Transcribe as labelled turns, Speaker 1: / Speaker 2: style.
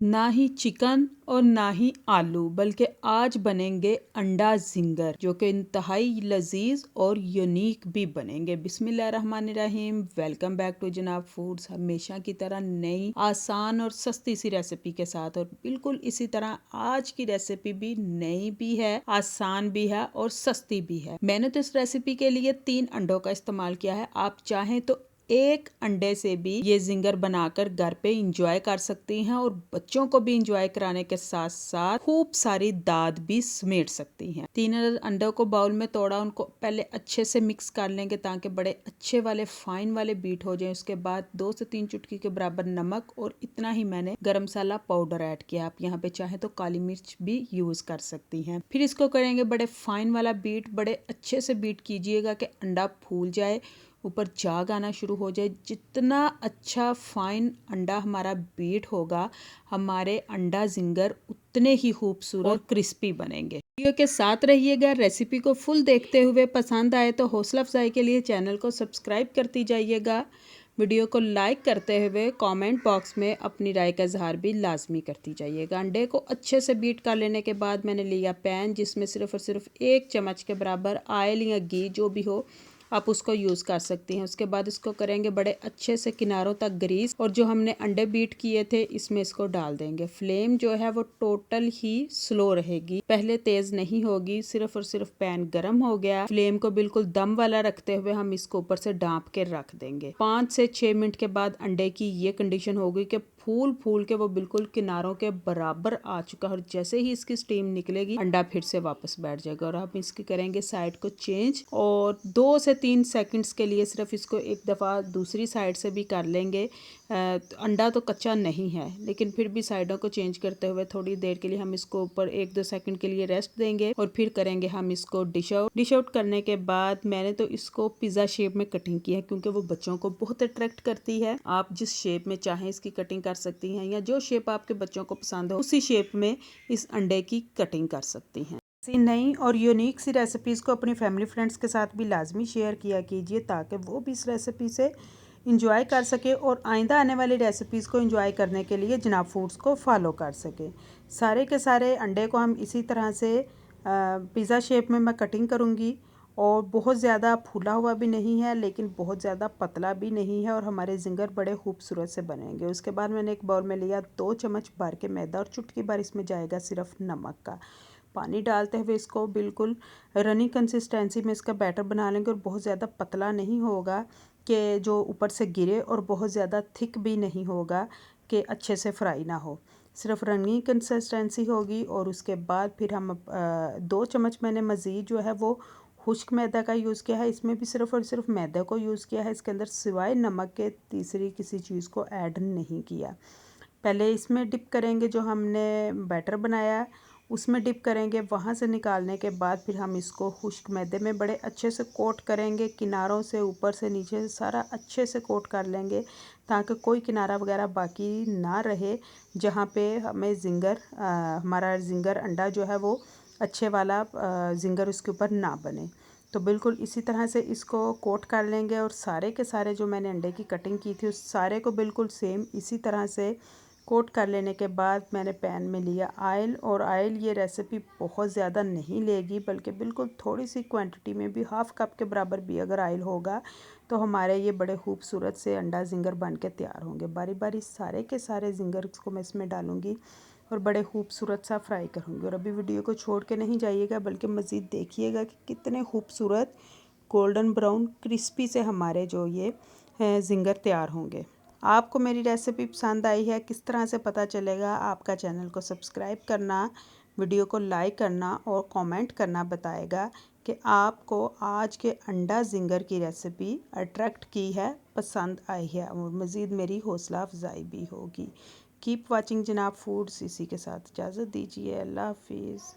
Speaker 1: ना ही चिकन और ना ही आलू, बल्कि आज बनेंगे अंडा जिंगर, जो कि इंतहाई लजीज और यूनिक भी बनेंगे। बिस्मिल्लाहिर्रहमानिर्रहीम। वेलकम बैक टू जनाब फूड्स। हमेशा की तरह नई आसान और सस्ती सी रेसिपी के साथ, और बिल्कुल इसी तरह आज की रेसिपी भी नई भी है, आसान भी है और सस्ती भी है। मैंने तो इस रेसिपी के लिए 3 अंडों का इस्तेमाल किया है। आप चाहें तो एक अंडे से भी ये जिंगर बनाकर घर पे इंजॉय कर सकती हैं, और बच्चों को भी इंजॉय कराने के साथ साथ खूब सारी दाद भी समेट सकती हैं। 3 अंडों को बाउल में तोड़ा, उनको पहले अच्छे से मिक्स कर लेंगे ताकि बड़े अच्छे वाले फाइन वाले बीट हो जाए। उसके बाद 2 से 3 चुटकी के बराबर नमक, और इतना ही मैंने गरम मसाला पाउडर ऐड किया। आप यहाँ पे चाहे तो काली मिर्च भी यूज कर सकती हैं। फिर इसको करेंगे बड़े फाइन वाला बीट। बड़े अच्छे से बीट कीजिएगा कि अंडा फूल जाए, ऊपर झाग आना शुरू हो जाए। जितना अच्छा फाइन अंडा हमारा बीट होगा, हमारे अंडा जिंगर उतने ही खूबसूरत और क्रिस्पी बनेंगे। वीडियो के साथ रहिएगा। रेसिपी को फुल देखते हुए पसंद आए तो हौसला अफजाई के लिए चैनल को सब्सक्राइब करती जाइएगा। वीडियो को लाइक करते हुए कमेंट बॉक्स में अपनी राय का इजहार भी लाजमी करती जाइएगा। अंडे को अच्छे से बीट कर लेने के बाद मैंने लिया पैन, जिसमें सिर्फ और सिर्फ 1 चम्मच के बराबर ऑयल या घी जो भी हो आप उसको यूज़ कर सकती हैं। उसके बाद इसको करेंगे बड़े अच्छे से किनारों तक ग्रीस, और जो हमने अंडे बीट किए थे इसमें इसको डाल देंगे। फ्लेम जो है वो टोटल ही स्लो रहेगी, पहले तेज नहीं होगी। सिर्फ और सिर्फ पैन गर्म हो गया, फ्लेम को बिल्कुल दम वाला रखते हुए हम इसको ऊपर से ढांप के रख देंगे। 5 से 6 मिनट के बाद अंडे की ये कंडीशन होगी कि फूल फूल के वो बिल्कुल किनारों के बराबर आ चुका है, और जैसे ही इसकी स्टीम निकलेगी अंडा फिर से वापस बैठ जाएगा। और आप इसकी करेंगे साइड को चेंज, और 2 से 3 सेकंड्स के लिए सिर्फ इसको एक दफ़ा दूसरी साइड से भी कर लेंगे। अंडा तो कच्चा नहीं है, लेकिन फिर भी साइडों को चेंज करते हुए थोड़ी देर के लिए हम इसको ऊपर 1-2 सेकंड के लिए रेस्ट देंगे, और फिर करेंगे हम इसको डिश आउट करने के बाद मैंने तो इसको पिज़्ज़ा शेप में कटिंग की है, क्योंकि वो बच्चों को बहुत अट्रैक्ट करती है। आप जिस शेप में चाहें इसकी कटिंग कर सकती हैं, या जो शेप आपके बच्चों को पसंद हो उसी शेप में इस अंडे की कटिंग कर सकती हैं। ऐसी नई और यूनिक सी रेसिपीज़ को अपनी फैमिली फ्रेंड्स के साथ भी लाजमी शेयर किया कीजिए, ताकि वो भी इस रेसिपी से इंजॉय कर सके और आइंदा आने वाली रेसिपीज़ को इंजॉय करने के लिए जनाब फूड्स को फॉलो कर सके। सारे के सारे अंडे को हम इसी तरह से पिज़्ज़ा शेप में मैं कटिंग करूँगी, और बहुत ज़्यादा फूला हुआ भी नहीं है, लेकिन बहुत ज़्यादा पतला भी नहीं है, और हमारे जिंगर बड़े खूबसूरत से बनेंगे। उसके बाद मैंने एक बाउल में लिया 2 चम्मच भर के मैदा, और चुटकी भर इसमें जाएगा सिर्फ नमक का। पानी डालते हुए इसको बिल्कुल रनी कंसिस्टेंसी में इसका बैटर बना लेंगे, और बहुत ज़्यादा पतला नहीं होगा कि जो ऊपर से गिरे, और बहुत ज़्यादा थिक भी नहीं होगा कि अच्छे से फ्राई ना हो। सिर्फ रनी कंसिस्टेंसी होगी। और उसके बाद फिर हम 2 चम्मच मैंने मज़ीद जो है वो खुश्क मैदा का यूज़ किया है। इसमें भी सिर्फ और सिर्फ मैदे को यूज़ किया है। इसके अंदर सिवाय नमक के तीसरी किसी चीज़ को ऐड नहीं किया। पहले इसमें डिप करेंगे, जो हमने बैटर बनाया उसमें डिप करेंगे। वहाँ से निकालने के बाद फिर हम इसको खुश्क मैदे में बड़े अच्छे से कोट करेंगे, किनारों से ऊपर से नीचे से सारा अच्छे से कोट कर लेंगे, ताकि कोई किनारा वगैरह बाकी ना रहे, जहाँ पे हमें हमारा जिंगर अंडा जो है वो अच्छे वाला जिंगर उसके ऊपर ना बने। तो बिल्कुल इसी तरह से इसको कोट कर लेंगे, और सारे के सारे जो मैंने अंडे की कटिंग की थी उस सारे को बिल्कुल सेम इसी तरह से कोट कर लेने के बाद मैंने पैन में लिया ऑयल। और ऑयल ये रेसिपी बहुत ज़्यादा नहीं लेगी, बल्कि बिल्कुल थोड़ी सी क्वांटिटी में भी, हाफ़ कप के बराबर भी अगर ऑयल होगा तो हमारे ये बड़े खूबसूरत से अंडा जिंगर बन के तैयार होंगे। बारी बारी सारे के सारे जिंगर को मैं इसमें डालूँगी और बड़े खूबसूरत सा फ्राई करूँगी। और अभी वीडियो को छोड़ के नहीं जाइएगा, बल्कि मज़ीद देखिएगा कि कितने खूबसूरत गोल्डन ब्राउन क्रिस्पी से हमारे जो ये जिंगर तैयार होंगे। आपको मेरी रेसिपी पसंद आई है, किस तरह से पता चलेगा? आपका चैनल को सब्सक्राइब करना, वीडियो को लाइक करना और कमेंट करना बताएगा कि आपको आज के अंडा जिंगर की रेसिपी अट्रैक्ट की है, पसंद आई है, और मज़ीद मेरी हौसला अफजाई भी होगी। कीप वाचिंग जनाब फूड्स। इसी के साथ इजाज़त दीजिए। अल्लाह हाफिज़।